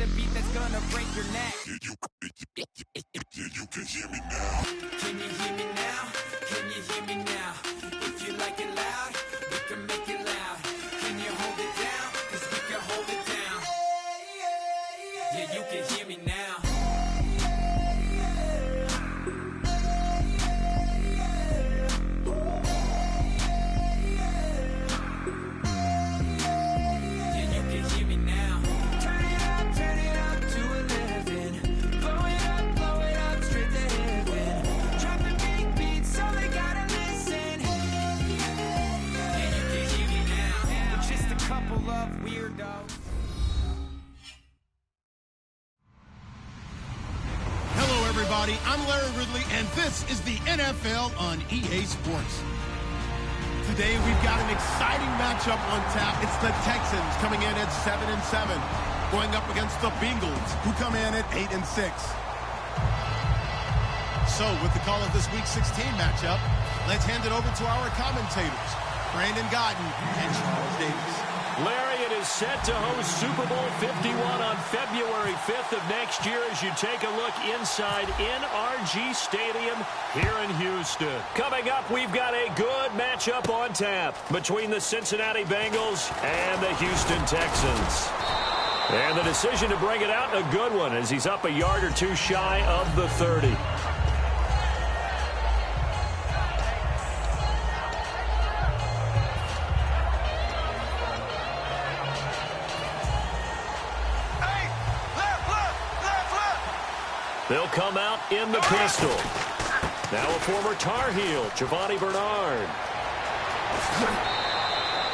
the beat that's gonna break your neck. You can hear me now. Can you hear me now? Can you hear me now? If you like it loud, we can make it loud. Can you hold it down? 'Cause we can hold it down. Yeah, you can hear me now. I'm Larry Ridley, and this is the NFL on EA Sports. Today, we've got an exciting matchup on tap. It's the Texans coming in at 7-7, going up against the Bengals, who come in at 8-6. So, with the call of this Week 16 matchup, let's hand it over to our commentators, Brandon Godden and Charles Davis. Larry, it is set to host Super Bowl 51 on February 5th of next year as you take a look inside NRG Stadium here in Houston. Coming up, we've got a good matchup on tap between the Cincinnati Bengals and the Houston Texans. And the decision to bring it out, a good one, as he's up a yard or two shy of the 30. They'll come out in the pistol. Now a former Tar Heel, Giovanni Bernard.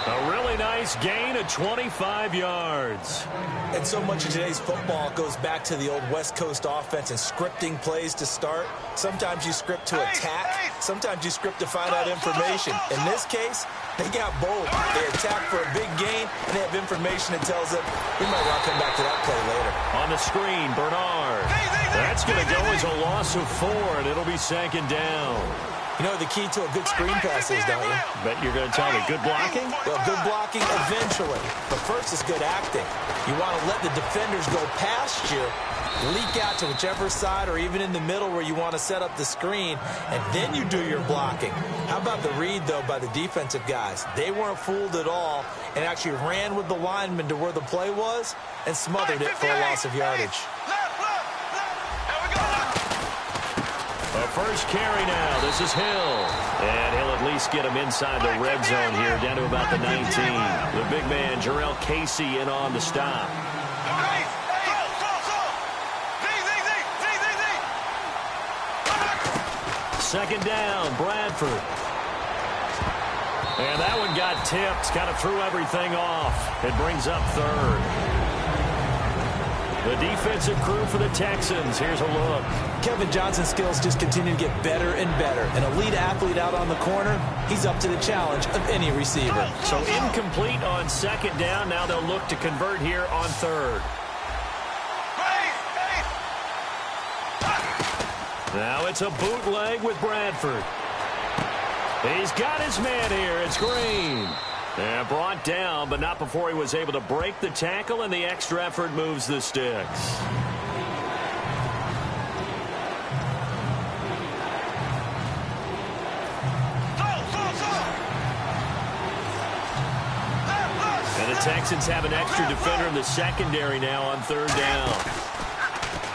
A really nice gain of 25 yards. And so much of today's football goes back to the old West Coast offense and scripting plays to start. Sometimes you script to attack. Sometimes you script to find out information. In this case, they got both. They attack for a big gain, and they have information that tells them we might want to come back to that play later. On the screen, Bernard. That's going to go as a loss of 4, and it'll be second down. You know what the key to a good screen pass is, don't you? Bet you're going to tell me good blocking? Well, good blocking eventually. But first is good acting. You want to let the defenders go past you, leak out to whichever side or even in the middle where you want to set up the screen, and then you do your blocking. How about the read, though, by the defensive guys? They weren't fooled at all and actually ran with the lineman to where the play was and smothered it for a loss of yardage. A first carry now. This is Hill. And he'll at least get him inside the red zone here, down to about the 19. The big man, Jarrell Casey, in on the stop. Second down, Bradford. And that one got tipped. Kind of threw everything off. It brings up third. The defensive crew for the Texans. Here's a look. Kevin Johnson's skills just continue to get better and better. An elite athlete out on the corner, he's up to the challenge of any receiver. So incomplete on second down. Now they'll look to convert here on third. Now it's a bootleg with Bradford. He's got his man here. It's Green. And brought down, but not before he was able to break the tackle, and the extra effort moves the sticks. And the Texans have an extra defender in the secondary now on third down.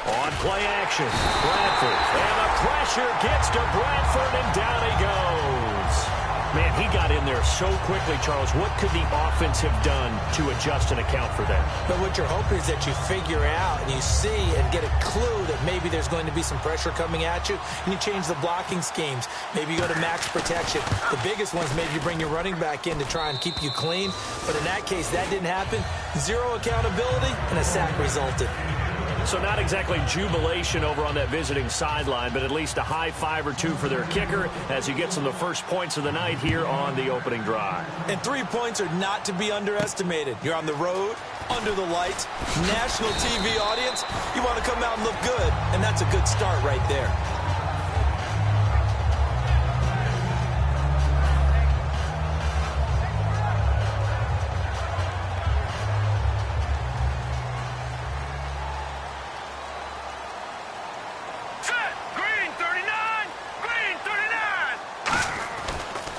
On play action, Bradford. And the pressure gets to Bradford, and down he goes. Man, he got in there so quickly, Charles. What could the offense have done to adjust and account for that? But what you're hoping is that you figure out and you see and get a clue that maybe there's going to be some pressure coming at you, and you change the blocking schemes. Maybe you go to max protection. The biggest ones, maybe you bring your running back in to try and keep you clean. But in that case, that didn't happen. Zero accountability, and a sack resulted. So not exactly jubilation over on that visiting sideline, but at least a high 5 or 2 for their kicker as he gets them the first points of the night here on the opening drive. And 3 points are not to be underestimated. You're on the road, under the lights, national TV audience. You want to come out and look good, and that's a good start right there.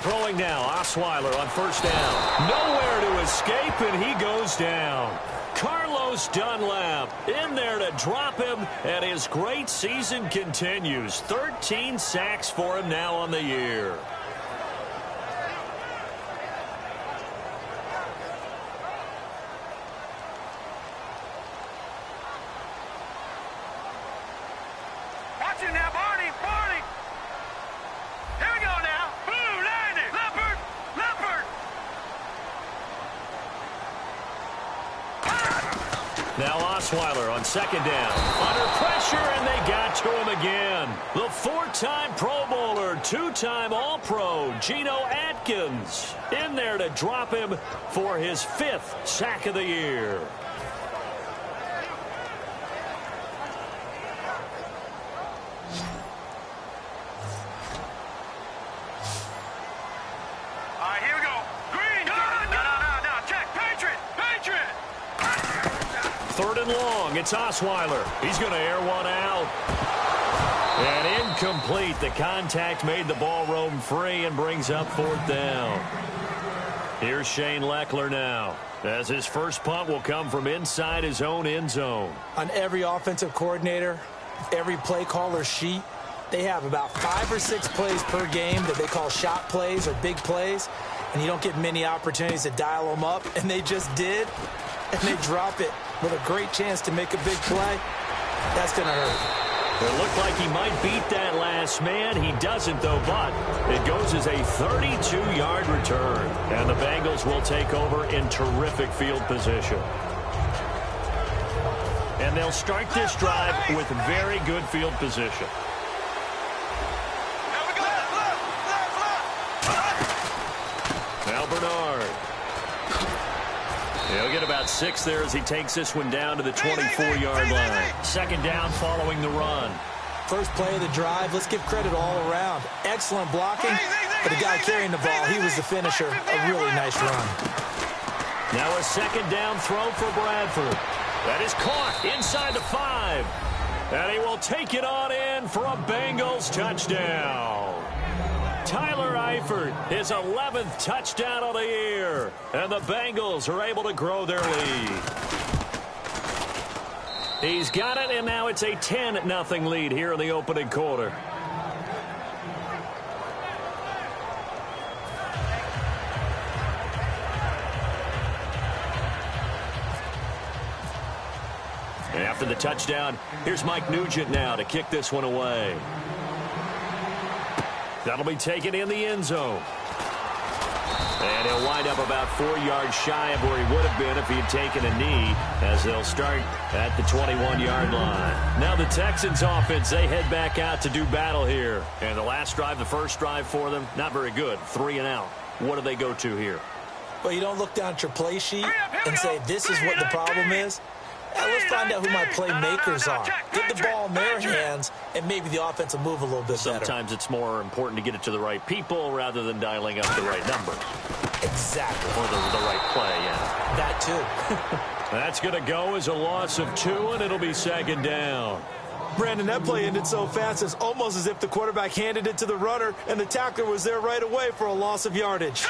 Throwing now, Osweiler on first down. Nowhere to escape, and he goes down. Carlos Dunlap in there to drop him, and his great season continues. 13 sacks for him now on the year. Watch it now, Barney, Barney. Here we go now. Blue, landing. Leopard, Leopard. Now Osweiler on second down. Under pressure, and they got to him again. The four-time Pro Bowler, two-time All-Pro, Geno Atkins, in there to drop him for his 5th sack of the year. All right, here we go. Green. No. Check. Patriot. Patriot. Third and long. It's Osweiler. He's going to air one out. And incomplete. The contact made the ball roam free and brings up fourth down. Here's Shane Leckler now, as his first punt will come from inside his own end zone. On every offensive coordinator, every play caller sheet, they have about 5 or 6 plays per game that they call shot plays or big plays, and you don't get many opportunities to dial them up, and they just did, and they drop it with a great chance to make a big play. That's going to hurt. It looked like he might beat that last man. He doesn't, though, but it goes as a 32-yard return, and the Bengals will take over in terrific field position. And they'll start this drive with very good field position. Now Bernard. He'll get about 6 there as he takes this one down to the 24-yard line. Second down following the run. First play of the drive, let's give credit all around. Excellent blocking, but the guy carrying the ball, he was the finisher. A really nice run. Now a second down throw for Bradford. That is caught inside the 5. And he will take it on in for a Bengals touchdown. Tyler Eifert, his 11th touchdown of the year. And the Bengals are able to grow their lead. He's got it, and now it's a 10-0 lead here in the opening quarter. And after the touchdown, here's Mike Nugent now to kick this one away. That'll be taken in the end zone. And he'll wind up about 4 yards shy of where he would have been if he had taken a knee, as they'll start at the 21-yard line. Now the Texans offense, they head back out to do battle here. And the last drive, the first drive for them, not very good. 3 and out. What do they go to here? Well, you don't look down at your play sheet and say, this is what the problem is. Let's find out who my playmakers are. Get the ball in their hands, and maybe the offense will move a little bit better. Sometimes it's more important to get it to the right people rather than dialing up the right number. Exactly. Or the right play, yeah. That too. That's going to go as a loss of 2, and it'll be second down. Brandon, that play ended so fast, it's almost as if the quarterback handed it to the runner, and the tackler was there right away for a loss of yardage.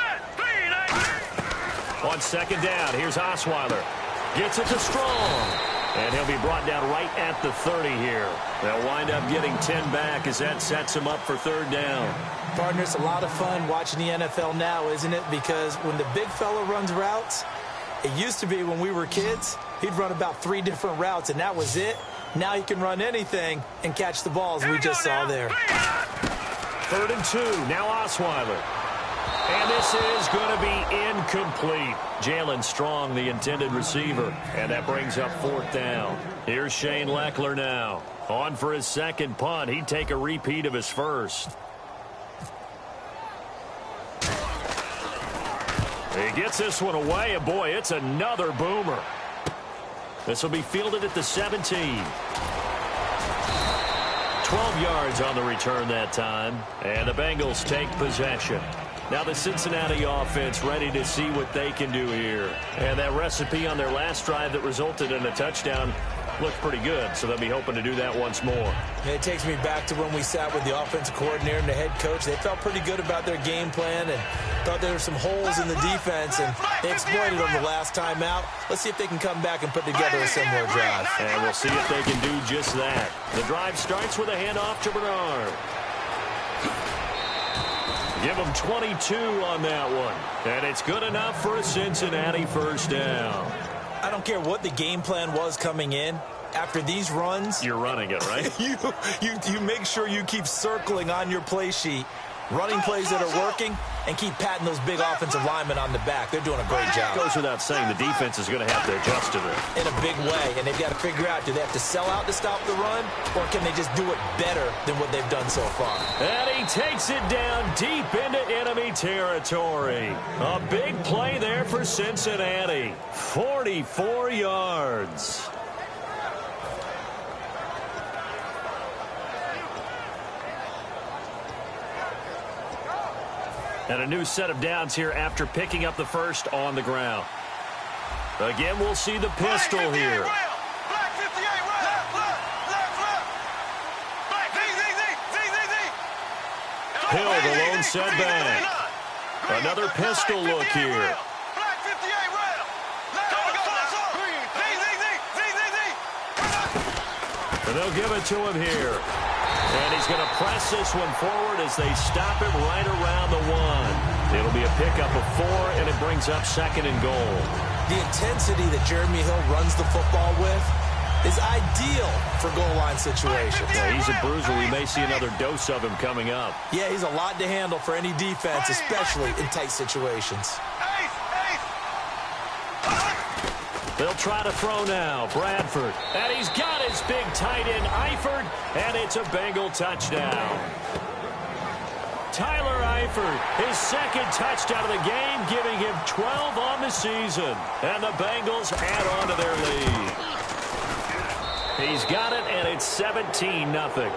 On second down, here's Osweiler. Gets it to Strong. And he'll be brought down right at the 30 here. They'll wind up getting 10 back as that sets him up for third down. Partner, it's a lot of fun watching the NFL now, isn't it? Because when the big fella runs routes, it used to be when we were kids, he'd run about 3 different routes, and that was it. Now he can run anything and catch the balls we just saw there. 3rd and 2. Now Osweiler. And this is going to be incomplete. Jalen Strong, the intended receiver. And that brings up 4th down. Here's Shane Leckler now. On for his second punt. He'd take a repeat of his first. He gets this one away, and boy, it's another boomer. This will be fielded at the 17. 12 yards on the return that time. And the Bengals take possession. Now the Cincinnati offense ready to see what they can do here. And that recipe on their last drive that resulted in a touchdown, looked pretty good, so they'll be hoping to do that once more. It takes me back to when we sat with the offensive coordinator and the head coach. They felt pretty good about their game plan and thought there were some holes in the defense, and they exploited them the last time out. Let's see if they can come back and put together a similar drive. And we'll see if they can do just that. The drive starts with a handoff to Bernard. Give them 22 on that one. And it's good enough for a Cincinnati first down. I don't care what the game plan was coming in. After these runs, you're running it, right? you make sure you keep circling on your play sheet, running plays that are working, and keep patting those big offensive linemen on the back. They're doing a great job. Goes without saying, the defense is going to have to adjust to this. In a big way, and they've got to figure out, do they have to sell out to stop the run, or can they just do it better than what they've done so far? And he takes it down deep into enemy territory. A big play there for Cincinnati. 44 yards. And a new set of downs here after picking up the first on the ground. Again, we'll see the pistol here. Hill, the lone setback. Another pistol look here. And they'll give it to him here. And he's going to press this one forward as they stop him right around the 1. It'll be a pickup of 4, and it brings up 2nd and goal. The intensity that Jeremy Hill runs the football with is ideal for goal line situations. Yeah, he's a bruiser. We may see another dose of him coming up. Yeah, he's a lot to handle for any defense, especially in tight situations. They'll try to throw now. Bradford. And he's got his big tight end, Eifert, and it's a Bengal touchdown. Tyler Eifert, his 2nd touchdown of the game, giving him 12 on the season. And the Bengals add on to their lead. He's got it, and it's 17-0.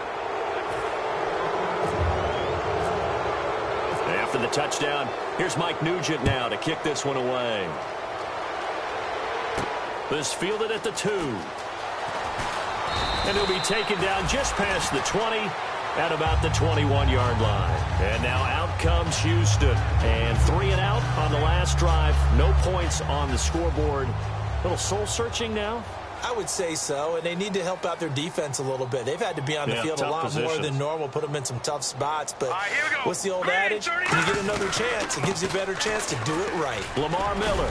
After the touchdown, here's Mike Nugent now to kick this one away. This fielded at the 2. And he'll be taken down just past the 20 at about the 21-yard line. And now out comes Houston. And 3 and out on the last drive. No points on the scoreboard. A little soul-searching now? I would say so, and they need to help out their defense a little bit. They've had to be on the field a lot more than normal, put them in some tough spots. But what's the old adage? When you get another chance, it gives you a better chance to do it right. Lamar Miller.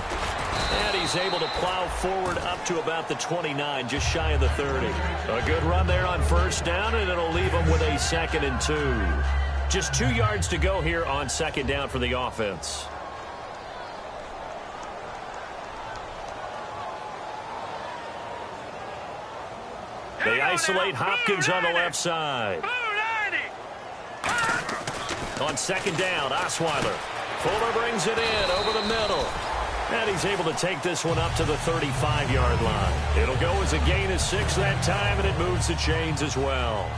And he's able to plow forward up to about the 29, just shy of the 30. A good run there on first down, and it'll leave him with a 2nd and 2. Just 2 yards to go here on 2nd down for the offense. They isolate Hopkins on the left side. On 2nd down, Osweiler. Fuller brings it in over the middle. And he's able to take this one up to the 35-yard line. It'll go as a gain of 6 that time, and it moves the chains as well.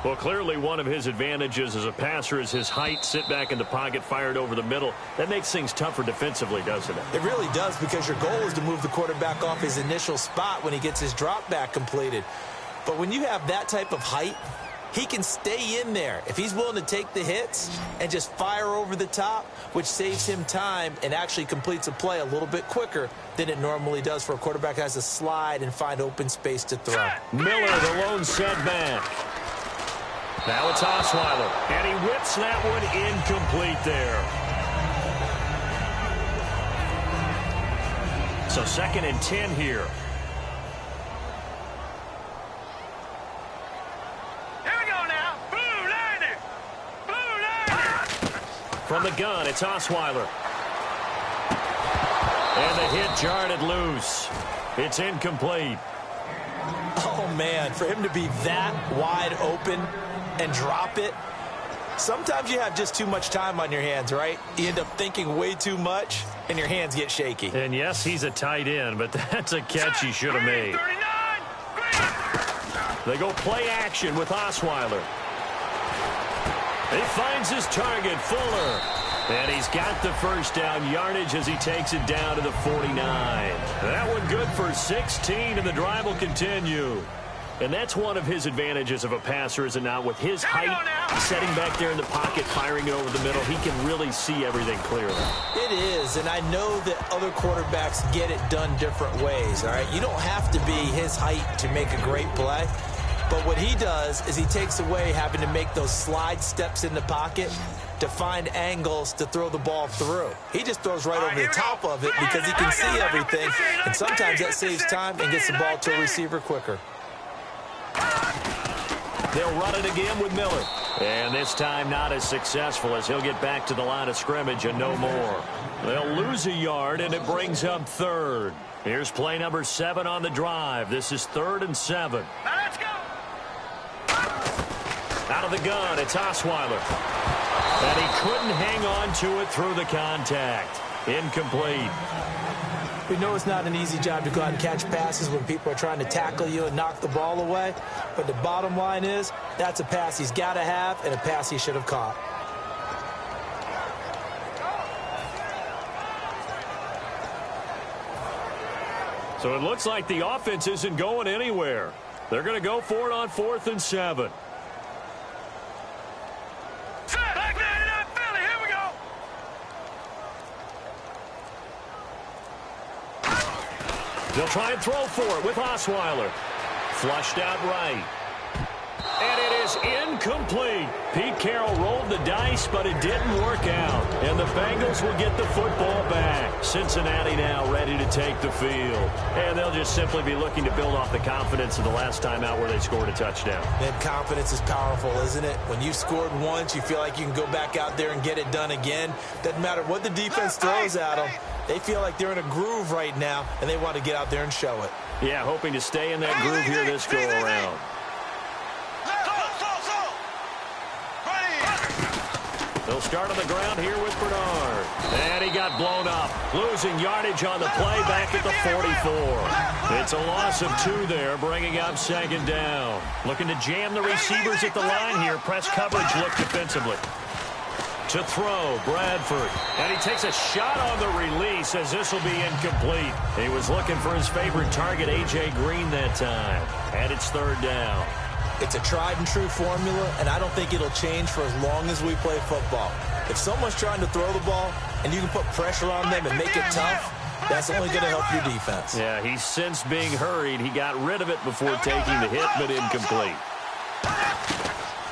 Well, clearly one of his advantages as a passer is his height, sit back in the pocket, fired over the middle. That makes things tougher defensively, doesn't it? It really does, because your goal is to move the quarterback off his initial spot when he gets his drop back completed. But when you have that type of height, he can stay in there if he's willing to take the hits and just fire over the top, which saves him time and actually completes a play a little bit quicker than it normally does for a quarterback who has to slide and find open space to throw. Miller, the lone setback. Now it's Osweiler, and he whips that one incomplete there. So 2nd and 10 here. Here we go now. Blue Lightning. Blue Lightning. From the gun, it's Osweiler. And the hit jarred it loose. It's incomplete. Oh, man, for him to be that wide open and drop it. Sometimes you have just too much time on your hands, right? You end up thinking way too much, and your hands get shaky. And yes, he's a tight end, but that's a catch he should have made. They go play action with Osweiler. He finds his target, Fuller. And he's got the first down yardage as he takes it down to the 49. That one good for 16, and the drive will continue. And that's one of his advantages of a passer, is it not? With his height, setting back there in the pocket, firing it over the middle, he can really see everything clearly. It is, and I know that other quarterbacks get it done different ways, all right? You don't have to be his height to make a great play. But what he does is he takes away having to make those slide steps in the pocket to find angles to throw the ball through. He just throws right over the top of it because he can see everything, and sometimes that saves time and gets the ball to a receiver quicker. They'll run it again with Miller. And this time not as successful, as he'll get back to the line of scrimmage and no more. They'll lose a yard, and it brings up third. Here's play number 7 on the drive. This is 3rd and 7. Now let's go. Out of the gun, it's Osweiler. And he couldn't hang on to it through the contact. Incomplete. We know it's not an easy job to go out and catch passes when people are trying to tackle you and knock the ball away. But the bottom line is, that's a pass he's got to have and a pass he should have caught. So it looks like the offense isn't going anywhere. They're going to go for it on 4th and 7. They'll try and throw for it with Osweiler. Flushed out right. And it is incomplete. Pete Carroll rolled the dice, but it didn't work out. And the Bengals will get the football back. Cincinnati now ready to take the field. And they'll just simply be looking to build off the confidence of the last time out where they scored a touchdown. And confidence is powerful, isn't it? When you've scored once, you feel like you can go back out there and get it done again. Doesn't matter what the defense throws at them. They feel like they're in a groove right now, and they want to get out there and show it. Yeah, hoping to stay in that groove here this go-around. They'll start on the ground here with Bernard. And he got blown up. Losing yardage on the play back at the 44. It's a loss of 2 there, bringing up 2nd down. Looking to jam the receivers at the line here. Press coverage look defensively. To throw, Bradford. And he takes a shot on the release as this will be incomplete. He was looking for his favorite target, A.J. Green, that time. And it's 3rd down. It's a tried-and-true formula, and I don't think it'll change for as long as we play football. If someone's trying to throw the ball and you can put pressure on them and make it tough, that's only going to help your defense. Yeah, he's since being hurried. He got rid of it before taking the hit, but incomplete.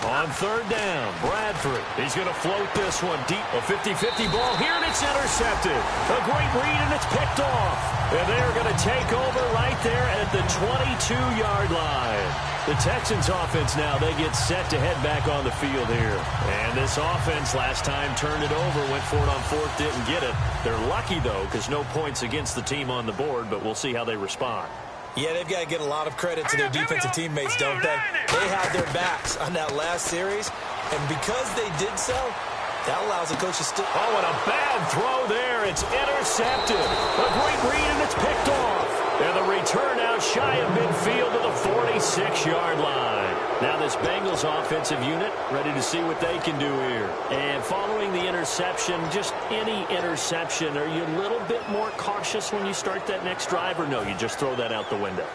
On 3rd down, Bradford. He's going to float this one deep. A 50-50 ball here, and it's intercepted. A great read, and it's picked off. And they're going to take over right there at the 22-yard line. The Texans offense now, they get set to head back on the field here. And this offense last time turned it over, went for it on 4th, didn't get it. They're lucky, though, because no points against the team on the board, but we'll see how they respond. Yeah, they've got to get a lot of credit to their defensive teammates, don't they? They had their backs on that last series, and because they did so, that allows the coach to still... Oh, and a bad throw there. It's intercepted. A great read, and it's picked off. And the return out shy of midfield to the 46-yard line. Now this Bengals offensive unit ready to see what they can do here. And following the interception, just any interception, are you a little bit more cautious when you start that next drive, or no, you just throw that out the window?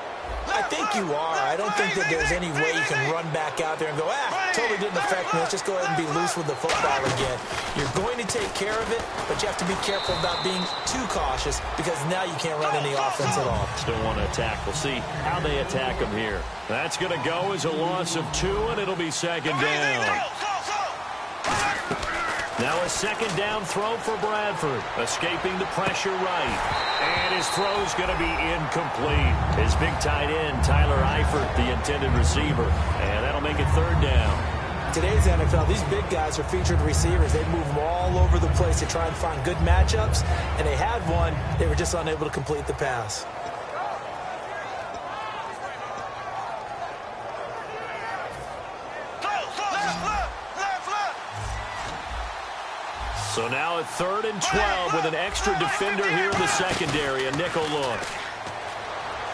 I think you are. I don't think that there's any way you can run back out there and go, totally didn't affect me. Let's just go ahead and be loose with the football again. You're going to take care of it, but you have to be careful about being too cautious because now you can't run any offense at all. Still want to attack. We'll see how they attack them here. That's going to go as a loss of 2, and it'll be 2nd down. Now a 2nd down throw for Bradford, escaping the pressure right. And his throw's going to be incomplete. His big tight end, Tyler Eifert, the intended receiver. And that'll make it 3rd down. Today's NFL, these big guys are featured receivers. They move them all over the place to try and find good matchups. And they had one. They were just unable to complete the pass. So now at 3rd and 12 with an extra defender here in the secondary, a nickel look.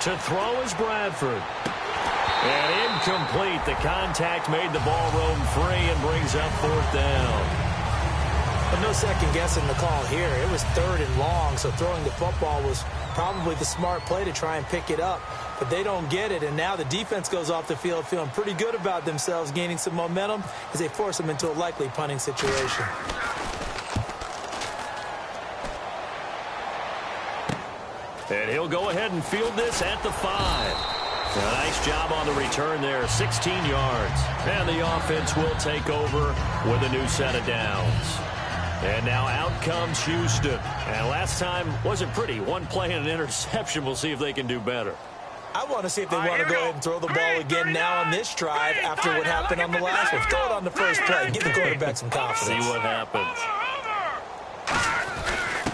To throw is Bradford. And incomplete. The contact made the ball roam free and brings up 4th down. But no second guessing the call here. It was 3rd and long, so throwing the football was probably the smart play to try and pick it up. But they don't get it, and now the defense goes off the field feeling pretty good about themselves, gaining some momentum as they force them into a likely punting situation. And he'll go ahead and field this at the 5. A nice job on the return there, 16 yards. And the offense will take over with a new set of downs. And now out comes Houston. And last time wasn't pretty. One play and an interception. We'll see if they can do better. I want to see if they want to go ahead and throw the ball again now on this drive after what happened on the last one. Throw it on the first play. Give the quarterback some confidence. See what happens.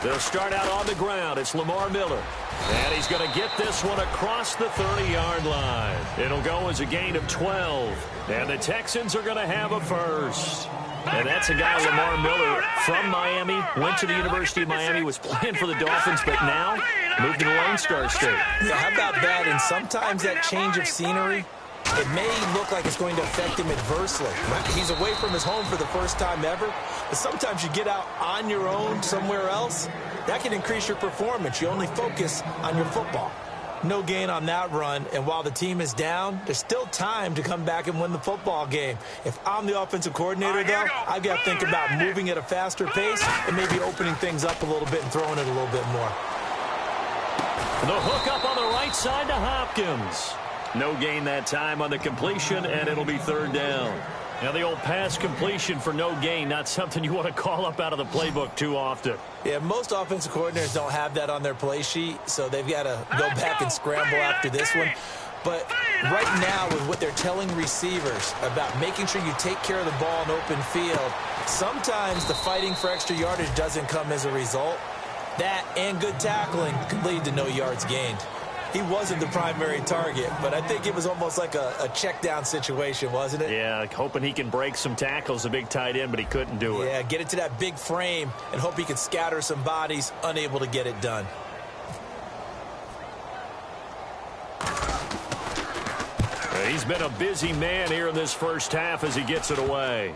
They'll start out on the ground. It's Lamar Miller. And he's going to get this one across the 30-yard line. It'll go as a gain of 12. And the Texans are going to have a first. And that's a guy, Lamar Miller, from Miami. Went to the University of Miami, was playing for the Dolphins, but now moved to the Lone Star State. Yeah, how about that? And sometimes that change of scenery, it may look like it's going to affect him adversely. He's away from his home for the first time ever. But sometimes you get out on your own somewhere else, that can increase your performance. You only focus on your football. No gain on that run, and while the team is down, there's still time to come back and win the football game. If I'm the offensive coordinator, though, I've got to think about moving at a faster pace and maybe opening things up a little bit and throwing it a little bit more. The hook up on the right side to Hopkins. No gain that time on the completion, and it'll be 3rd down. Now, the old pass completion for no gain, not something you want to call up out of the playbook too often. Yeah, most offensive coordinators don't have that on their play sheet, so they've got to go back and scramble after this one. But right now, with what they're telling receivers about making sure you take care of the ball in open field, sometimes the fighting for extra yardage doesn't come as a result. That and good tackling could lead to no yards gained. He wasn't the primary target, but I think it was almost like a check down situation, wasn't it? Yeah, hoping he can break some tackles, a big tight end, but he couldn't do it. Yeah, get it to that big frame and hope he could scatter some bodies, unable to get it done. He's been a busy man here in this first half as he gets it away.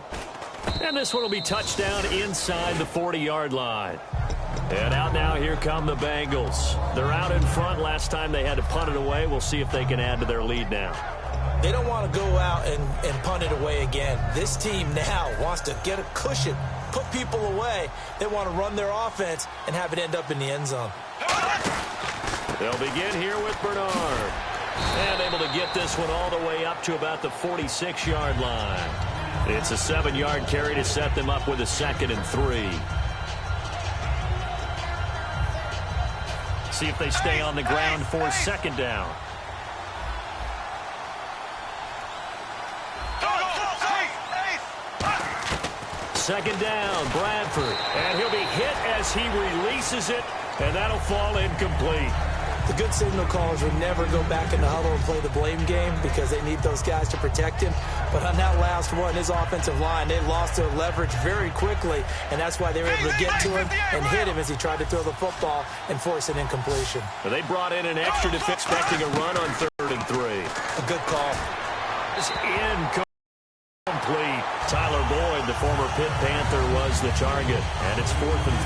And this one will be touchdown inside the 40-yard line. And out now, here come the Bengals. They're out in front. Last time they had to punt it away. We'll see if they can add to their lead now. They don't want to go out and punt it away again. This team now wants to get a cushion, put people away. They want to run their offense and have it end up in the end zone. They'll begin here with Bernard. And able to get this one all the way up to about the 46-yard line. It's a 7-yard carry to set them up with a 2nd and 3. See if they stay on the ground for 2nd down. Second down, Bradford. And he'll be hit as he releases it, and that'll fall incomplete. The good signal callers would never go back in the huddle and play the blame game because they need those guys to protect him. But on that last one, his offensive line, they lost their leverage very quickly, and that's why they were able to get to him and hit him as he tried to throw the football and force an incompletion. They brought in an extra defense, expecting a run on 3rd and 3. A good call. It's incomplete. Tyler Boyd, the former Pitt Panther, was the target, and it's 4th and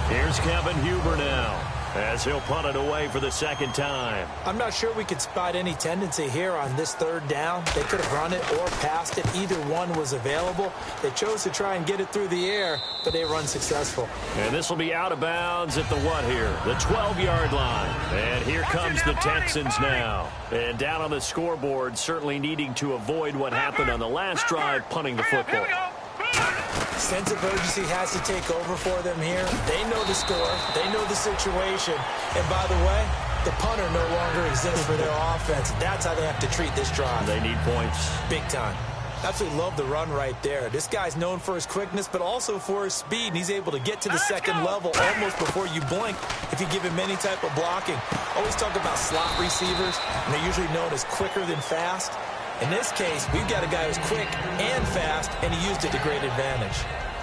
3. Here's Kevin Huber now, as he'll punt it away for the 2nd time. I'm not sure we could spot any tendency here on this 3rd down. They could have run it or passed it. Either one was available. They chose to try and get it through the air, but they run successful. And this will be out of bounds at the what here? The 12-yard line. And here comes the Texans now. And down on the scoreboard, certainly needing to avoid what happened on the last drive, punting the football. Sense of urgency has to take over for them here. They know the score. They know the situation. And by the way, the punter no longer exists for their offense. That's how they have to treat this drive. They need points. Big time. Absolutely love the run right there. This guy's known for his quickness, but also for his speed. And he's able to get to the 2nd level almost before you blink if you give him any type of blocking. Always talk about slot receivers, and they're usually known as quicker than fast. In this case, we've got a guy who's quick and fast, and he used it to great advantage.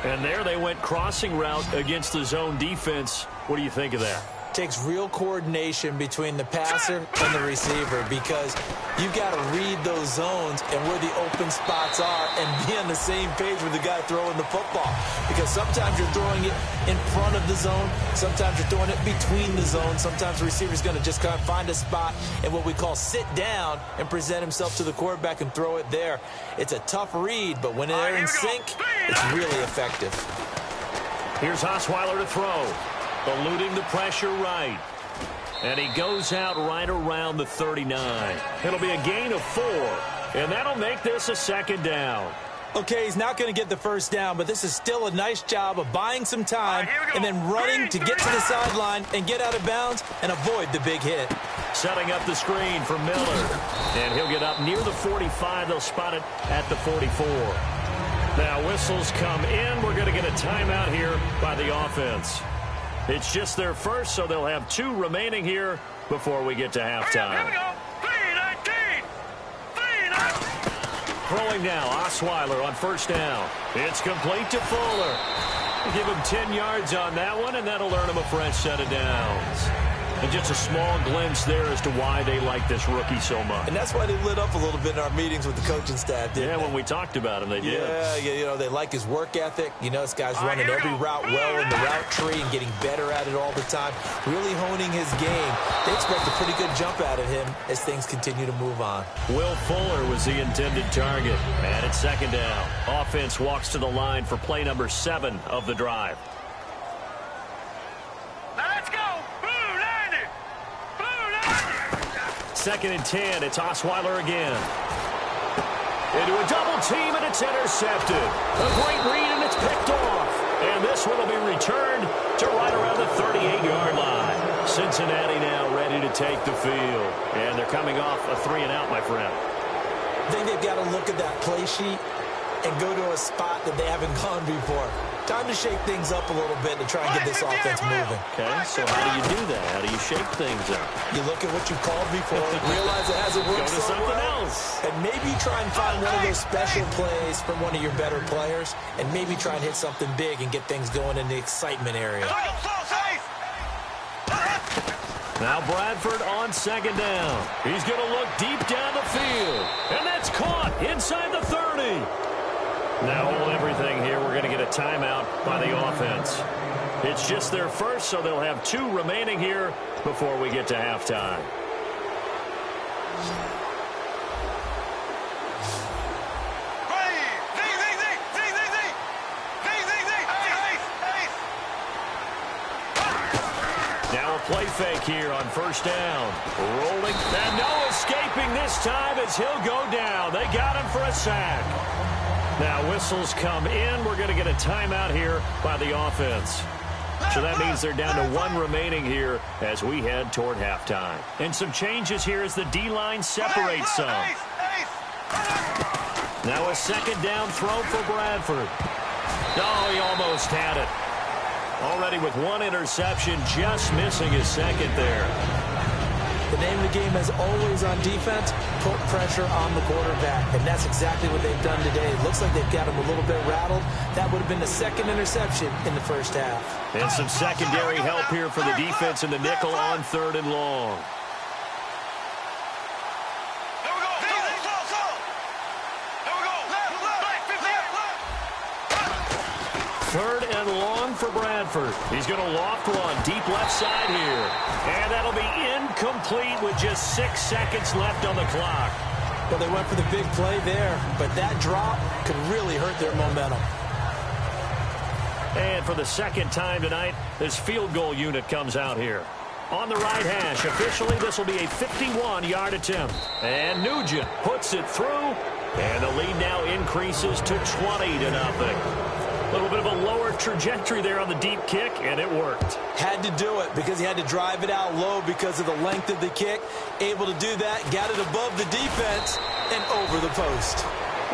And there they went crossing route against the zone defense. What do you think of that? takes real coordination between the passer and the receiver because you've got to read those zones and where the open spots are and be on the same page with the guy throwing the football. Because sometimes you're throwing it in front of the zone. Sometimes you're throwing it between the zones. Sometimes the receiver's going to just kind of find a spot and what we call sit down and present himself to the quarterback and throw it there. It's a tough read, but when they're in sync, it's really effective. Here's Osweiler to throw. Eluding the pressure right. And he goes out right around the 39. It'll be a gain of 4. And that'll make this a second down. Okay, he's not going to get the first down, but this is still a nice job of buying some time and then running to get to the sideline and get out of bounds and avoid the big hit. Setting up the screen for Miller. And he'll get up near the 45. They'll spot it at the 44. Now whistles come in. We're going to get a timeout here by the offense. It's just their first, so they'll have 2 remaining here before we get to halftime. Here we go. 3-19. 3-19. Throwing now, Osweiler on first down. It's complete to Fuller. Give him 10 yards on that one, and that'll earn him a fresh set of downs. And just a small glimpse there as to why they like this rookie so much. And that's why they lit up a little bit in our meetings with the coaching staff, didn't they? When we talked about him, they did. Yeah, you know, they like his work ethic. You know, this guy's running every route well in the route tree and getting better at it all the time, really honing his game. They expect a pretty good jump out of him as things continue to move on. Will Fuller was the intended target. And it's second down. Offense walks to the line for play number 7 of the drive. Now let's go. Blue 90. Blue 90. Second and 10. It's Osweiler again. Into a double team, and it's intercepted. A great read, and it's picked off. And this one will be returned to right around the 38-yard line. Cincinnati now ready to take the field. And they're coming off a 3-and-out, my friend. I think they've got to look at that play sheet and go to a spot that they haven't gone before. Time to shake things up a little bit to try and get this offense moving. Okay, so how do you do that? How do you shake things up? You look at what you called before, realize it hasn't worked Go to so something well, else. and maybe try and find one of those special plays from one of your better players, and maybe try and hit something big and get things going in the excitement area. Now Bradford on second down. He's going to look deep down the field. And that's caught inside the 30. Now hold everything here. We're going to get a timeout by the offense. It's just their first, so they'll have 2 remaining here before we get to halftime. Now a play fake here on first down. Rolling. And no escaping this time as he'll go down. They got him for a sack. Now whistles come in. We're going to get a timeout here by the offense. So that means they're down to 1 remaining here as we head toward halftime. And some changes here as the D-line separates some. Now a second down throw for Bradford. Oh, he almost had it. Already with 1 interception, just missing his second there. The name of the game is always on defense, put pressure on the quarterback. And that's exactly what they've done today. It looks like they've got him a little bit rattled. That would have been the second interception in the first half. And some secondary help here for the defense in the nickel on 3rd and long. Third and long for Bradford. He's going to loft one deep left side here. And that'll be incomplete with just 6 seconds left on the clock. Well, they went for the big play there, but that drop could really hurt their momentum. And for the second time tonight, this field goal unit comes out here. On the right hash, officially this will be a 51-yard attempt. And Nugent puts it through. And the lead now increases to 20-0. A little bit of a lower trajectory there on the deep kick, and it worked. Had to do it because he had to drive it out low because of the length of the kick. Able to do that, got it above the defense and over the post.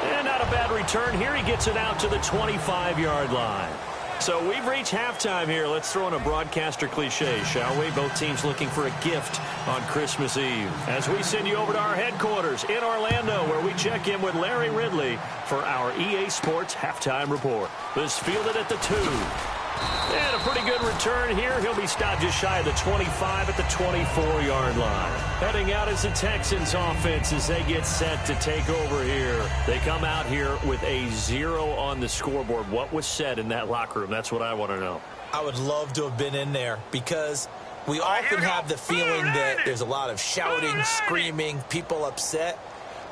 And not a bad return here. He gets it out to the 25-yard line. So we've reached halftime here. Let's throw in a broadcaster cliche, shall we? Both teams looking for a gift on Christmas Eve. As we send you over to our headquarters in Orlando, where we check in with Larry Ridley for our EA Sports Halftime Report. This fielded at the 2. And a pretty good return here. He'll be stopped just shy of the 25 at the 24-yard line. Heading out is the Texans offense as they get set to take over here. They come out here with a 0 on the scoreboard. What was said in that locker room? That's what I want to know. I would love to have been in there because we often have the feeling that there's a lot of shouting, screaming, people upset.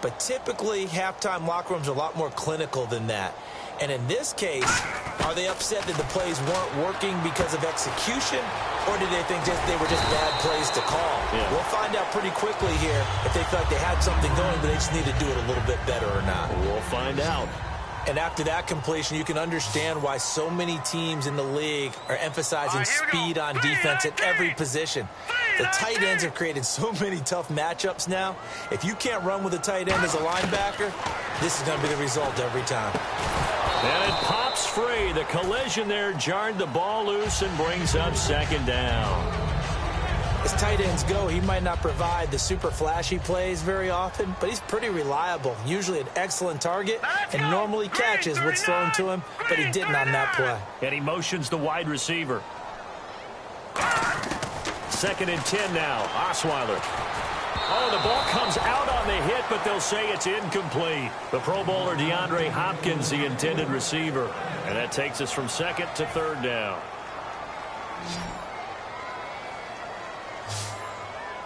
But typically, halftime locker rooms are a lot more clinical than that. And in this case, are they upset that the plays weren't working because of execution, or did they think they were just bad plays to call? Yeah. We'll find out pretty quickly here if they feel like they had something going, but they just need to do it a little bit better or not. We'll find out. And after that completion, you can understand why so many teams in the league are emphasizing speed on defense at every position. The tight ends have created so many tough matchups now. If you can't run with a tight end as a linebacker, this is going to be the result every time. And it pops free. The collision there jarred the ball loose and brings up second down. As tight ends go, he might not provide the super flashy plays very often, but he's pretty reliable, usually an excellent target, and normally catches what's thrown to him, but he didn't on that play. And he motions the wide receiver. 2nd and 10 now. Osweiler. Oh, the ball comes out on the hit, but they'll say it's incomplete. The Pro Bowler DeAndre Hopkins, the intended receiver. And that takes us from 2nd to 3rd down.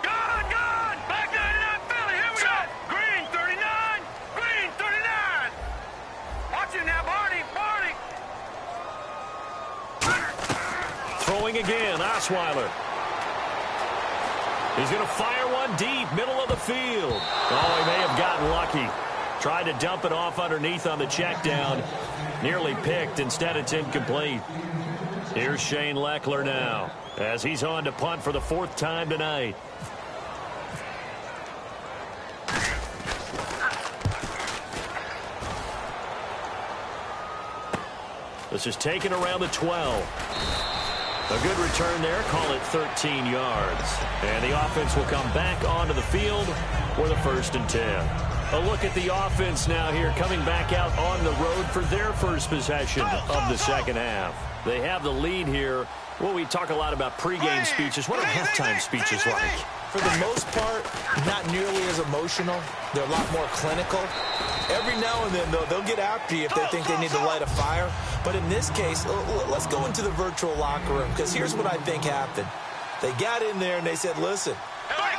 Gone! Back 99 Philly, here we go! Green 39! Green 39! Watch it now, Barney! Throwing again, Osweiler. He's going to fire one deep, middle of the field. Oh, he may have gotten lucky. Tried to dump it off underneath on the check down. Nearly picked. Instead, it's incomplete. Here's Shane Leckler now as he's on to punt for the 4th time tonight. This is taken around the 12. A good return there. Call it 13 yards. And the offense will come back onto the field for the 1st and 10. A look at the offense now here, coming back out on the road for their first possession of the second half. They have the lead here. Well, we talk a lot about pregame speeches. What are halftime speeches like? For the most part, not nearly as emotional. They're a lot more clinical. Every now and then, though, they'll get after you if they think they need to light a fire. But in this case, let's go into the virtual locker room, because here's what I think happened. They got in there and they said, listen,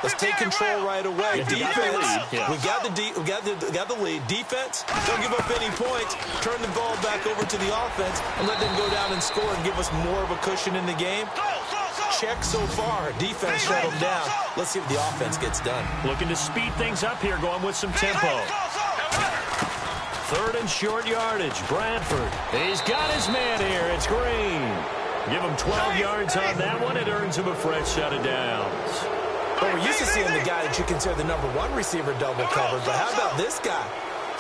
let's take control right away. Defense, we got the lead. Defense, don't give up any points. Turn the ball back over to the offense and let them go down and score and give us more of a cushion in the game. Check so far. Defense shut them down. Let's see if the offense gets done. Looking to speed things up here, going with some tempo. 3rd and short yardage. Bradford. He's got his man here. It's Green. Give him 12 yards on that one. It earns him a fresh set of downs. Well, we're used to seeing the guy that you consider the #1 receiver double covered, but how about this guy?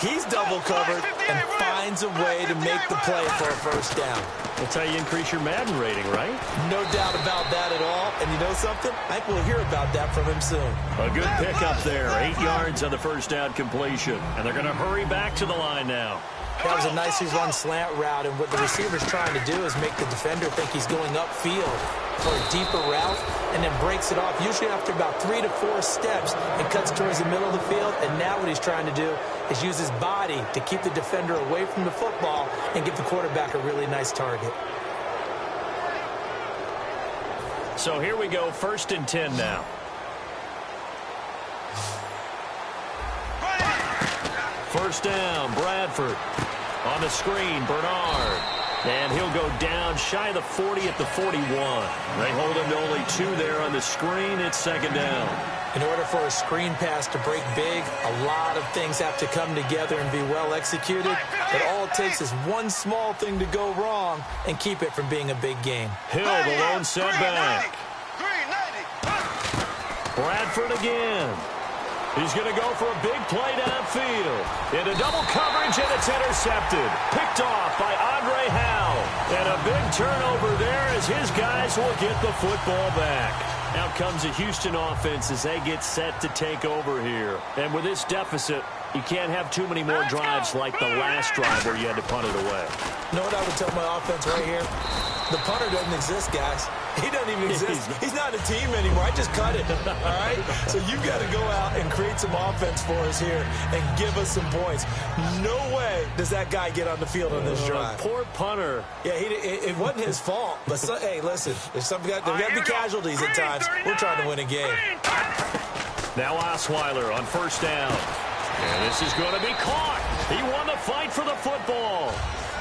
He's double covered and finds a way to make the play for a 1st down. That's how you increase your Madden rating, right? No doubt about that at all. And you know something? I think we'll hear about that from him soon. A good pickup there. 8 yards on the 1st down completion. And they're going to hurry back to the line now. That was a nicely run slant route, and what the receiver's trying to do is make the defender think he's going upfield for a deeper route, and then breaks it off, usually after about 3 to 4 steps, and cuts towards the middle of the field. And now what he's trying to do is use his body to keep the defender away from the football and give the quarterback a really nice target. So here we go, 1st and 10 now. First down, Bradford. On the screen, Bernard. And he'll go down shy of the 40 at the 41. They hold him to only 2 there on the screen. It's 2nd down. In order for a screen pass to break big, a lot of things have to come together and be well executed. But all it takes is one small thing to go wrong and keep it from being a big game. Hill, the lone setback. Bradford again. He's going to go for a big play downfield. Into double coverage, and it's intercepted. Picked off by Andre Howe. And a big turnover there as his guys will get the football back. Out comes the Houston offense as they get set to take over here. And with this deficit, you can't have too many more drives like the last drive where you had to punt it away. You know what I would tell my offense right here? The punter doesn't exist, guys. He doesn't even exist. He's not a team anymore. I just cut it, all right? So you've got to go out and create some offense for us here and give us some points. No way does that guy get on the field on this drive. Poor punter. Yeah, it wasn't his fault. But, hey, listen, there's got to be casualties at times. We're trying to win a game. Now Osweiler on first down. And this is going to be caught. He won the fight for the football.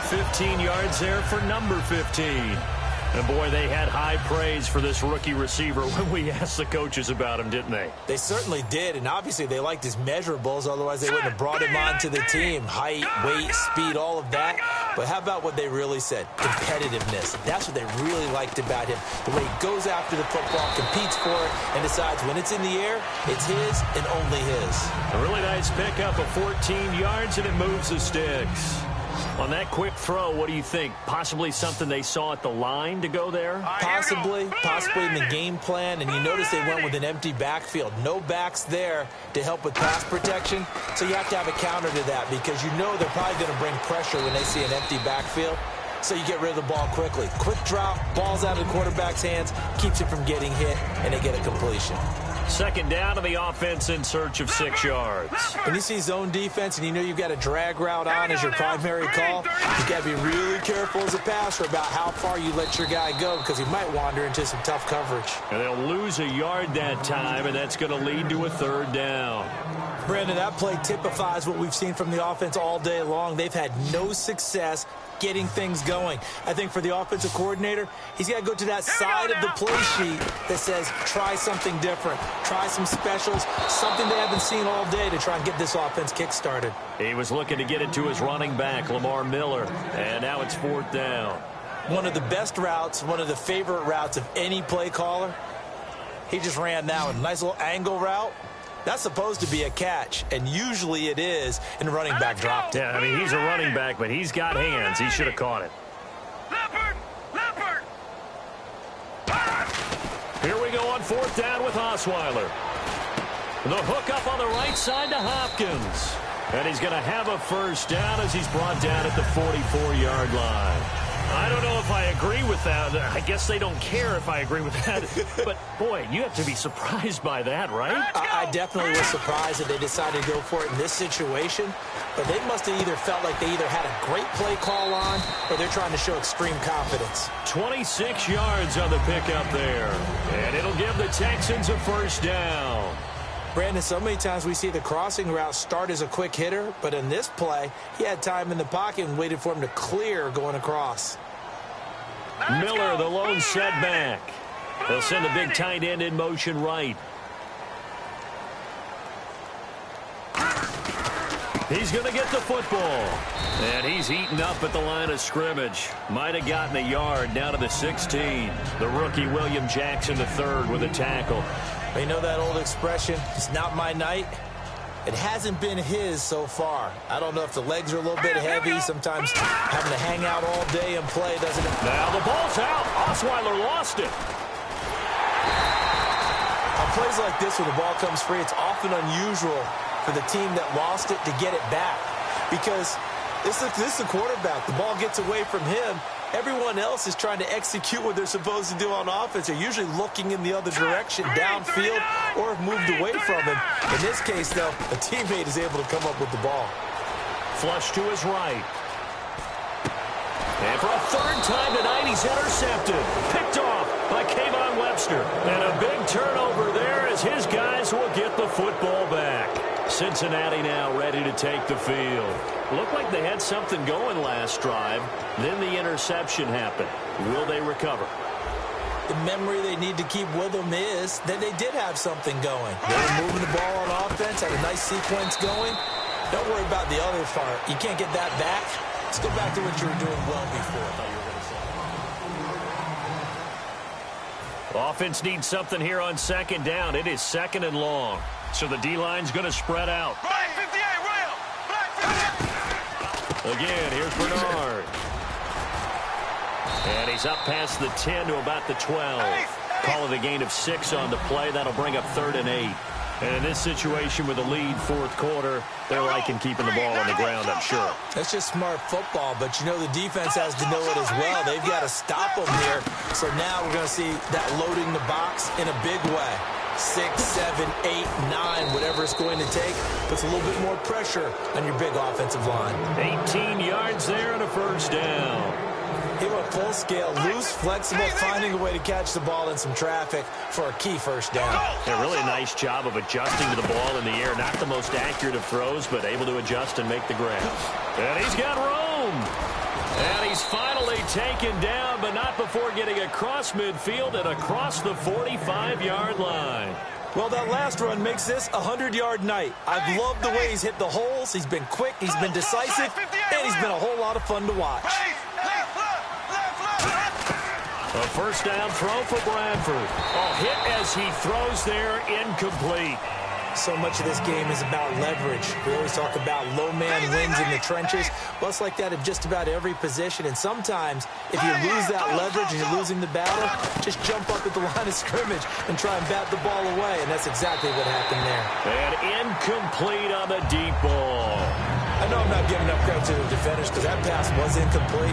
15 yards there for number 15. And, boy, they had high praise for this rookie receiver when we asked the coaches about him, didn't they? They certainly did, and obviously they liked his measurables. Otherwise, they wouldn't have brought him onto the team. Height, weight, speed, all of that. But how about what they really said? Competitiveness. That's what they really liked about him. The way he goes after the football, competes for it, and decides when it's in the air, it's his and only his. A really nice pickup of 14 yards, and it moves the sticks. On that quick throw, what do you think? Possibly something they saw at the line to go there? Possibly in the game plan. And you notice they went with an empty backfield. No backs there to help with pass protection. So you have to have a counter to that because you know they're probably going to bring pressure when they see an empty backfield. So you get rid of the ball quickly. Quick drop, ball's out of the quarterback's hands, keeps it from getting hit, and they get a completion. Second down to the offense in search of 6 yards. When you see zone defense and you know you've got a drag route on as your primary call, you've got to be really careful as a passer about how far you let your guy go because he might wander into some tough coverage. And they'll lose a yard that time, and that's going to lead to a third down. Brandon, that play typifies what we've seen from the offense all day long. They've had no success getting things going. I think for the offensive coordinator, he's got to go to that side of the play sheet that says try something different, try some specials, something they haven't seen all day to try and get this offense kick-started. He was looking to get it to his running back, Lamar Miller, and now it's fourth down. One of the best routes, one of the favorite routes of any play caller. He just ran that one. Nice little angle route. That's supposed to be a catch, and usually it is, and the running back dropped it. Yeah, I mean, he's a running back, but he's got hands. He should have caught it. Leopard! Here we go on fourth down with Osweiler. The hook up on the right side to Hopkins. And he's going to have a first down as he's brought down at the 44-yard line. I don't know if I agree with that. I guess they don't care if I agree with that. But, boy, you have to be surprised by that, right? I definitely was surprised that they decided to go for it in this situation. But they must have either felt like they either had a great play call on or they're trying to show extreme confidence. 26 yards on the pickup there. And it'll give the Texans a first down. Brandon, so many times we see the crossing route start as a quick hitter, but in this play, he had time in the pocket and waited for him to clear going across. Miller, the lone setback. They'll send the big tight end in motion right. He's going to get the football. And he's eaten up at the line of scrimmage. Might have gotten a yard down to the 16. The rookie William Jackson III with a tackle. You know that old expression, it's not my night? It hasn't been his so far. I don't know if the legs are a little bit heavy. Sometimes having to hang out all day and play doesn't... Now the ball's out. Osweiler lost it. On plays like this where the ball comes free, it's often unusual for the team that lost it to get it back. Because this is the quarterback. The ball gets away from him. Everyone else is trying to execute what they're supposed to do on offense. They're usually looking in the other direction, downfield, or have moved away from him. In this case, though, a teammate is able to come up with the ball. Flush to his right. And for a third time tonight, he's intercepted. Picked off by Kayvon Webster. And a big turnover there as his guys will get the football back. Cincinnati now ready to take the field. Looked like they had something going last drive. Then the interception happened. Will they recover? The memory they need to keep with them is that they did have something going. They were moving the ball on offense, had a nice sequence going. Don't worry about the other part. You can't get that back. Let's go back to what you were doing well before. I thought you were going to say. Offense needs something here on second down. It is second and long. So the D-line's going to spread out. Black 58, William! Black 58! Again, here's Bernard. And he's up past the 10 to about the 12. Call it a gain of 6 on the play. That'll bring up 3rd and 8. And in this situation with the lead fourth quarter, they're liking keeping the ball on the ground, I'm sure. That's just smart football, but you know the defense has to know it as well. They've got to stop them here. So now we're going to see that loading the box in a big way. 6, 7, 8, 9, whatever it's going to take, puts a little bit more pressure on your big offensive line. 18 yards there and a first down. He went full scale, loose, flexible, finding a way to catch the ball in some traffic for a key first down. A really nice job of adjusting to the ball in the air. Not the most accurate of throws, but able to adjust and make the grab. And he's got room. And he's finally taken down, but not before getting across midfield and across the 45-yard line. Well, that last run makes this a 100-yard night. I've loved the way he's hit the holes. He's been quick, he's been decisive, and he's been a whole lot of fun to watch. A first down throw for Bradford. A hit as he throws there, incomplete. So much of this game is about leverage. We always talk about low man wins in the trenches. Well, it's like that in just about every position. And sometimes, if you lose that leverage and you're losing the battle, just jump up at the line of scrimmage and try and bat the ball away. And that's exactly what happened there. And incomplete on the deep ball. I know I'm not giving enough credit to the defenders because that pass was incomplete.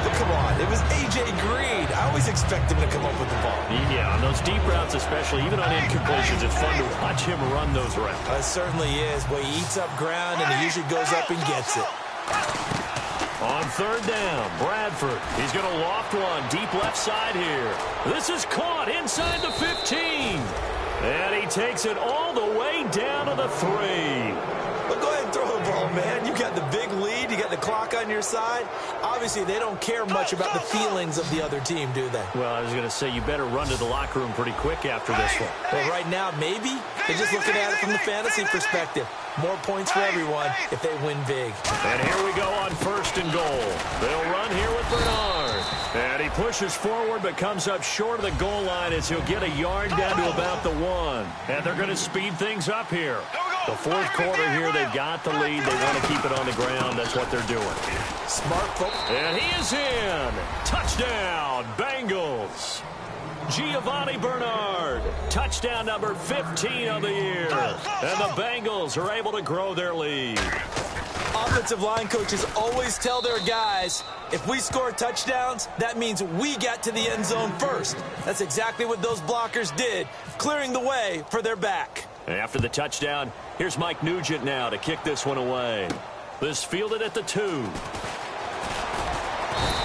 But come on, it was A.J. Green. I always expect him to come up with the ball. Yeah, on those deep routes especially, even on incompletions, it's fun to watch him run those routes. It certainly is. Boy, he eats up ground, and he usually goes up and gets it. On third down, Bradford. He's going to loft one deep left side here. This is caught inside the 15. And he takes it all the way down to the 3. Well, go ahead and throw the ball, man. You got the big lead. You got the clock on your side. Obviously, they don't care much about the feelings of the other team, do they? Well, I was going to say, you better run to the locker room pretty quick after this one. Well, right now, maybe. They're just looking at it from the fantasy perspective. More points for everyone if they win big. And here we go on first and goal. They'll run here with Bernard. And he pushes forward but comes up short of the goal line as he'll get a yard down to about the 1. And they're going to speed things up here. The fourth quarter here, they've got the lead. They want to keep it on the ground. That's what they're doing. Smart football. And he is in. Touchdown, Bengals. Giovanni Bernard, touchdown number 15 of the year. And the Bengals are able to grow their lead. Offensive line coaches always tell their guys, if we score touchdowns, that means we got to the end zone first. That's exactly what those blockers did, clearing the way for their back. After the touchdown, here's Mike Nugent now to kick this one away. This fielded at the 2.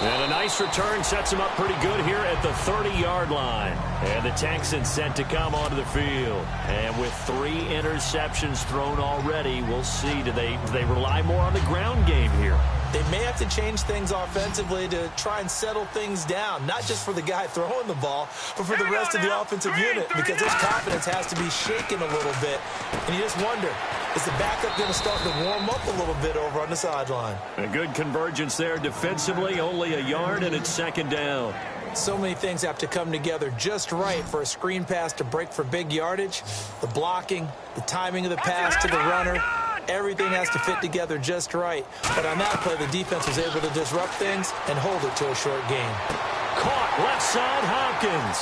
And a nice return sets him up pretty good here at the 30-yard line. And the Texans set to come onto the field. And with 3 interceptions thrown already, we'll see. Do they rely more on the ground game here? They may have to change things offensively to try and settle things down, not just for the guy throwing the ball, but for the rest of the offensive unit, because his confidence has to be shaken a little bit. And you just wonder, is the backup going to start to warm up a little bit over on the sideline? A good convergence there defensively, only a yard, and it's second down. So many things have to come together just right for a screen pass to break for big yardage. The blocking, the timing of the pass to the runner, everything has to fit together just right. But on that play, the defense was able to disrupt things and hold it to a short game. Caught left side, Hopkins.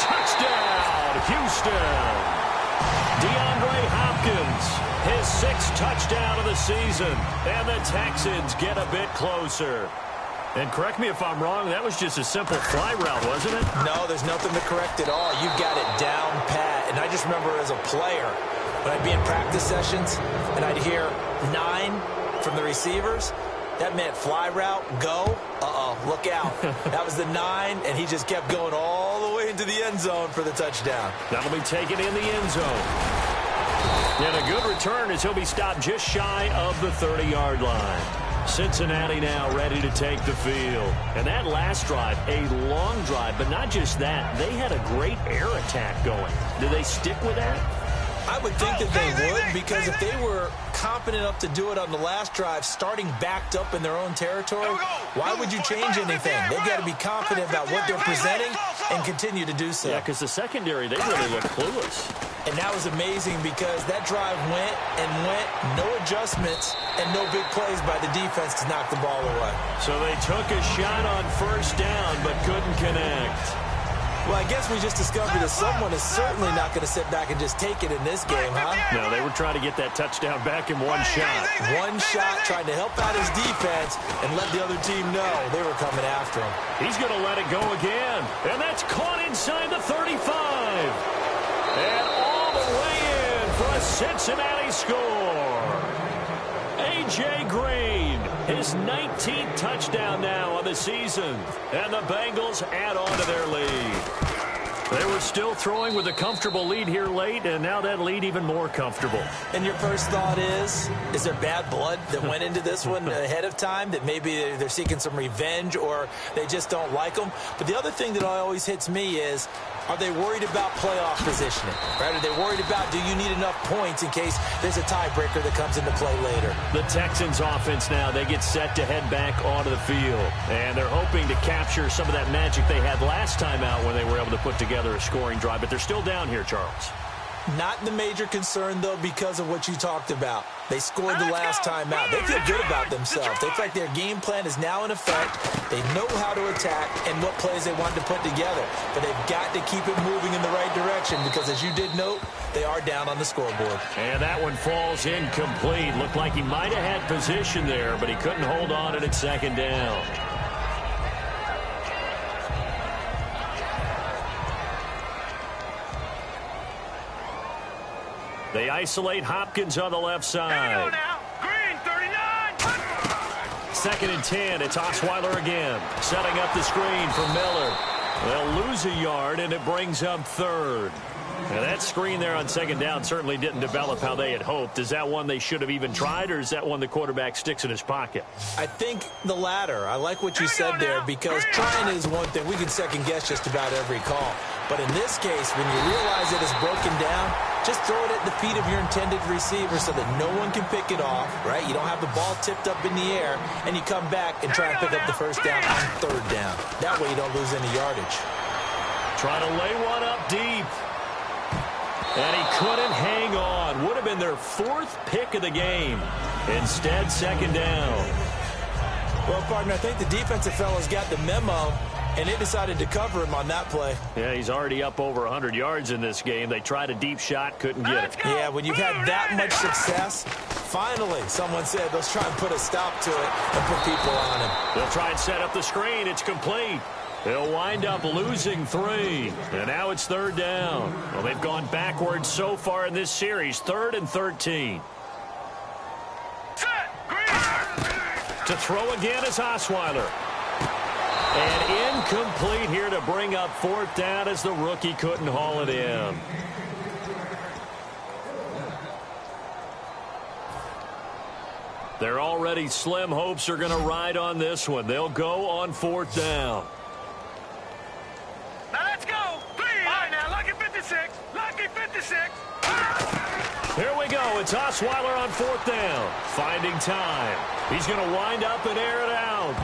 Touchdown, Houston. DeAndre Hopkins, his 6th touchdown of the season. And the Texans get a bit closer. And correct me if I'm wrong, that was just a simple fly route, wasn't it? No, there's nothing to correct at all. You got it down pat. And I just remember as a player, when I'd be in practice sessions and I'd hear 9 from the receivers, that meant fly route, go. Look out. That was the 9, and he just kept going all the way into the end zone for the touchdown. That'll be taken in the end zone. And a good return as he'll be stopped just shy of the 30-yard line. Cincinnati now ready to take the field. And that last drive, a long drive, but not just that. They had a great air attack going. Do they stick with that? I would think that they would, because if they were confident enough to do it on the last drive, starting backed up in their own territory, why would you change anything? They've got to be confident about what they're presenting and continue to do so. Yeah, because the secondary, they really look clueless. And that was amazing because that drive went and went, no adjustments, and no big plays by the defense to knock the ball away. So they took a shot on first down but couldn't connect. Well, I guess we just discovered that someone is certainly not going to sit back and just take it in this game, huh? No, they were trying to get that touchdown back in one shot. One shot, trying to help out his defense and let the other team know they were coming after him. He's going to let it go again. And that's caught inside the 35. And all the way in for a Cincinnati score. A.J. Green, his 19th touchdown now on the season. And the Bengals add on to their lead. They were still throwing with a comfortable lead here late, and now that lead even more comfortable. And your first thought is there bad blood that went into this one ahead of time, that maybe they're seeking some revenge or they just don't like them? But the other thing that always hits me is, are they worried about playoff positioning? Right? Are they worried about, do you need enough points in case there's a tiebreaker that comes into play later? The Texans offense now, they get set to head back onto the field. And they're hoping to capture some of that magic they had last time out when they were able to put together a scoring drive. But they're still down here, Charles. Not the major concern, though, because of what you talked about. They scored the last time out. They feel good about themselves. They feel like their game plan is now in effect. They know how to attack and what plays they want to put together. But they've got to keep it moving in the right direction because, as you did note, they are down on the scoreboard. And that one falls incomplete. Looked like he might have had position there, but he couldn't hold on at second down. They isolate Hopkins on the left side. Now. Green, 39. Second and 10. It's Osweiler again. Setting up the screen for Miller. They'll lose a yard, and it brings up third. Now, that screen there on second down certainly didn't develop how they had hoped. Is that one they should have even tried, or is that one the quarterback sticks in his pocket? I think the latter. I like what you said there, because trying is one thing. We can second-guess just about every call. But in this case, when you realize that it's broken down, just throw it at the feet of your intended receiver so that no one can pick it off, right? You don't have the ball tipped up in the air, and you come back and try and pick up the first down on third down. That way you don't lose any yardage. Trying to lay one up deep. And he couldn't hang on. Would have been their fourth pick of the game. Instead, second down. Well, partner, I think the defensive fellows got the memo, and they decided to cover him on that play. Yeah, he's already up over 100 yards in this game. They tried a deep shot, couldn't get it. Yeah, when you've had that much success, finally, someone said, let's try and put a stop to it and put people on him. They'll try and set up the screen. It's complete. They'll wind up losing 3. And now it's third down. Well, they've gone backwards so far in this series. 3rd and 13. To throw again is Osweiler. And incomplete here to bring up fourth down as the rookie couldn't haul it in. Their already slim hopes are going to ride on this one. They'll go on fourth down. Now let's go. Please. All right, now, lucky 56. Lucky 56. Here we go. It's Osweiler on fourth down. Finding time. He's going to wind up and air it out.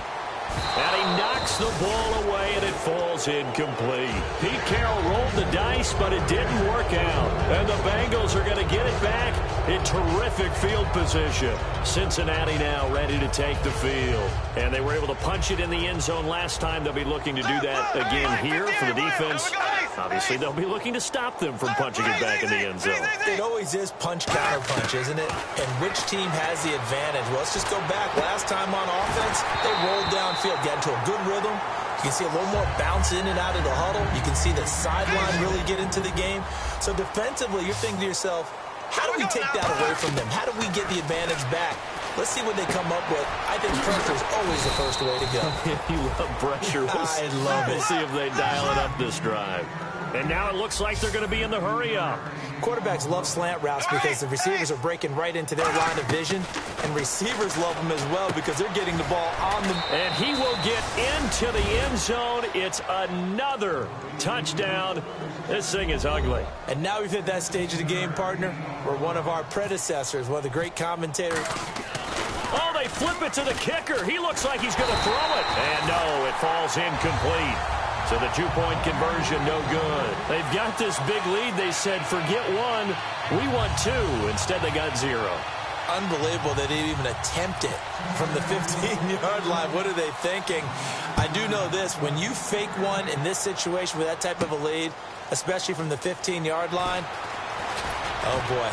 And he knocks the ball away, and it falls incomplete. Pete Carroll rolled the dice, but it didn't work out. And the Bengals are going to get it back in terrific field position. Cincinnati now ready to take the field. And they were able to punch it in the end zone last time. They'll be looking to do that again here for the defense. Obviously, they'll be looking to stop them from punching it back in the end zone. It always is punch-counter-punch, isn't it? And which team has the advantage? Well, let's just go back. Last time on offense, they rolled downfield, got into a good rhythm. You can see a little more bounce in and out of the huddle. You can see the sideline really get into the game. So defensively, you're thinking to yourself, how do we take that away from them? How do we get the advantage back? Let's see what they come up with. I think pressure is always the first way to go. You love pressure. I love it. We'll see if they dial it up this drive. And now it looks like they're going to be in the hurry-up. Quarterbacks love slant routes because the receivers are breaking right into their line of vision, and receivers love them as well because they're getting the ball on them. And he will get into the end zone. It's another touchdown. This thing is ugly. And now we've hit that stage of the game, partner, where one of our predecessors, one of the great commentators. Oh, they flip it to the kicker. He looks like he's going to throw it. And no, it falls incomplete. So the two-point conversion, no good. They've got this big lead. They said, forget one. We want 2. Instead, they got 0. unbelievable that they even attempt it from the 15-yard line. What are they thinking? I do know this. When you fake one in this situation with that type of a lead, especially from the 15-yard line, oh, boy.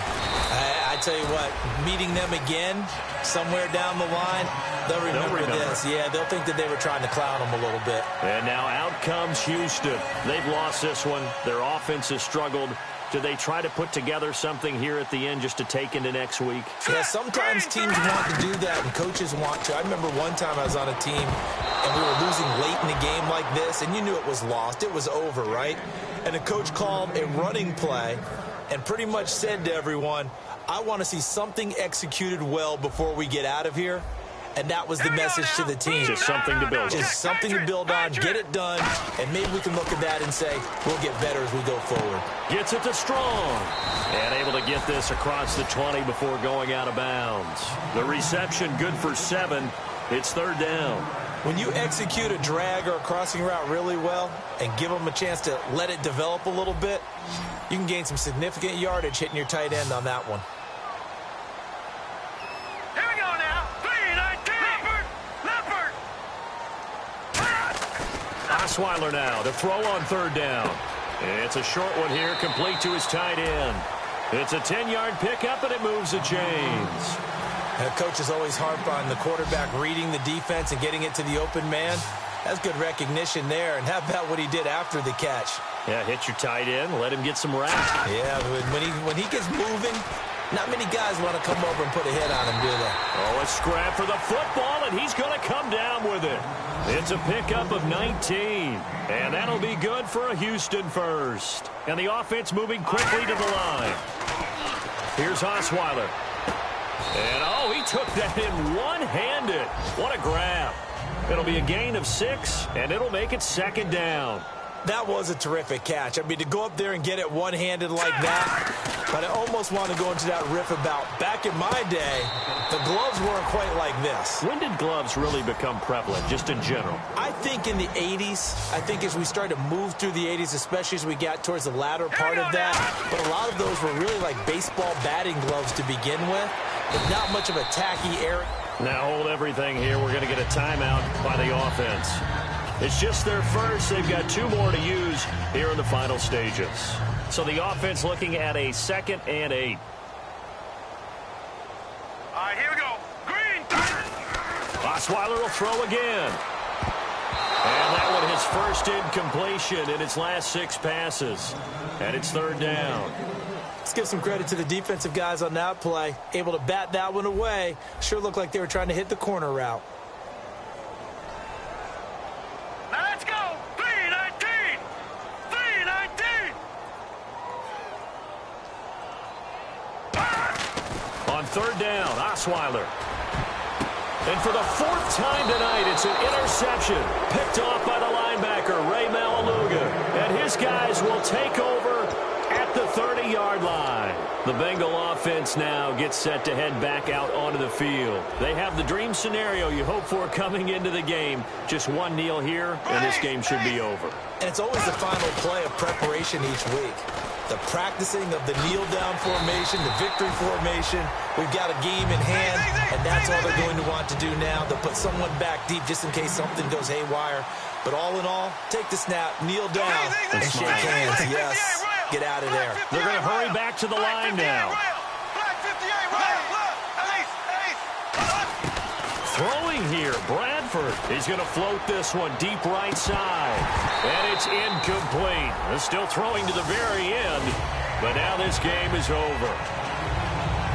I tell you what, meeting them again somewhere down the line, they'll remember this. Yeah, they'll think that they were trying to clown them a little bit. And now out comes Houston. They've lost this one. Their offense has struggled. Do they try to put together something here at the end just to take into next week? Yeah, sometimes teams want to do that and coaches want to. I remember one time I was on a team and we were losing late in a game like this, and you knew it was lost. It was over, right? And the coach called a running play and pretty much said to everyone, I want to see something executed well before we get out of here. And that was the message to the team. Just something to build on. Just something to build on, get it done, and maybe we can look at that and say, we'll get better as we go forward. Gets it to Strong. And able to get this across the 20 before going out of bounds. The reception good for 7. It's third down. When you execute a drag or a crossing route really well and give them a chance to let it develop a little bit, you can gain some significant yardage hitting your tight end on that one. Osweiler now to throw on third down. It's a short one here, complete to his tight end. It's a 10-yard pickup, and it moves the chains. Coaches always harp on the quarterback reading the defense and getting it to the open man. That's good recognition there. And how about what he did after the catch? Yeah, hit your tight end, let him get some rap. Yeah, when he gets moving, not many guys want to come over and put a hit on him, do they? Oh, a scrap for the football, and he's going to come down with it. It's a pickup of 19, and that'll be good for a Houston first. And the offense moving quickly to the line. Here's Osweiler. And, oh, he took that in one-handed. What a grab. It'll be a gain of 6, and it'll make it second down. That was a terrific catch. I mean, to go up there and get it one-handed like that, but I almost want to go into that riff about back in my day, the gloves weren't quite like this. When did gloves really become prevalent, just in general? I think in the 80s. I think as we started to move through the 80s, especially as we got towards the latter part of that, but a lot of those were really like baseball batting gloves to begin with, but not much of a tacky area. Now hold everything here. We're going to get a timeout by the offense. It's just their first. They've got 2 more to use here in the final stages. So the offense looking at a 2nd and 8. All right, here we go. Green. Osweiler will throw again. And that one his first incompletion in its last 6 passes. And it's third down. Let's give some credit to the defensive guys on that play. Able to bat that one away. Sure looked like they were trying to hit the corner route. Now let's go. 3-19. 3-19. On third down, Osweiler. And for the 4th time tonight, it's an interception. Picked off by the linebacker, Ray Malaluga. And his guys will take over at the 30-yard line. The Bengal offense now gets set to head back out onto the field. They have the dream scenario you hope for coming into the game. Just one kneel here, and this game should be over. And it's always the final play of preparation each week. The practicing of the kneel-down formation, the victory formation. We've got a game in hand, and that's all they're going to want to do now. They'll put someone back deep just in case something goes haywire. But all in all, take the snap, kneel down, and shake hands. Yes, get out of there. They're going to hurry back to the line now. Throwing here, Bradford. He's going to float this one deep right side. And it's incomplete. They're still throwing to the very end. But now this game is over.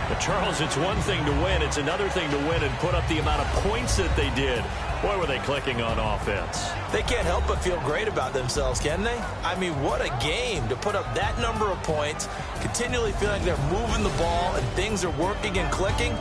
But Charles, it's one thing to win. It's another thing to win and put up the amount of points that they did. Boy, were they clicking on offense. They can't help but feel great about themselves, can they? I mean, what a game to put up that number of points, continually feeling like they're moving the ball and things are working and clicking.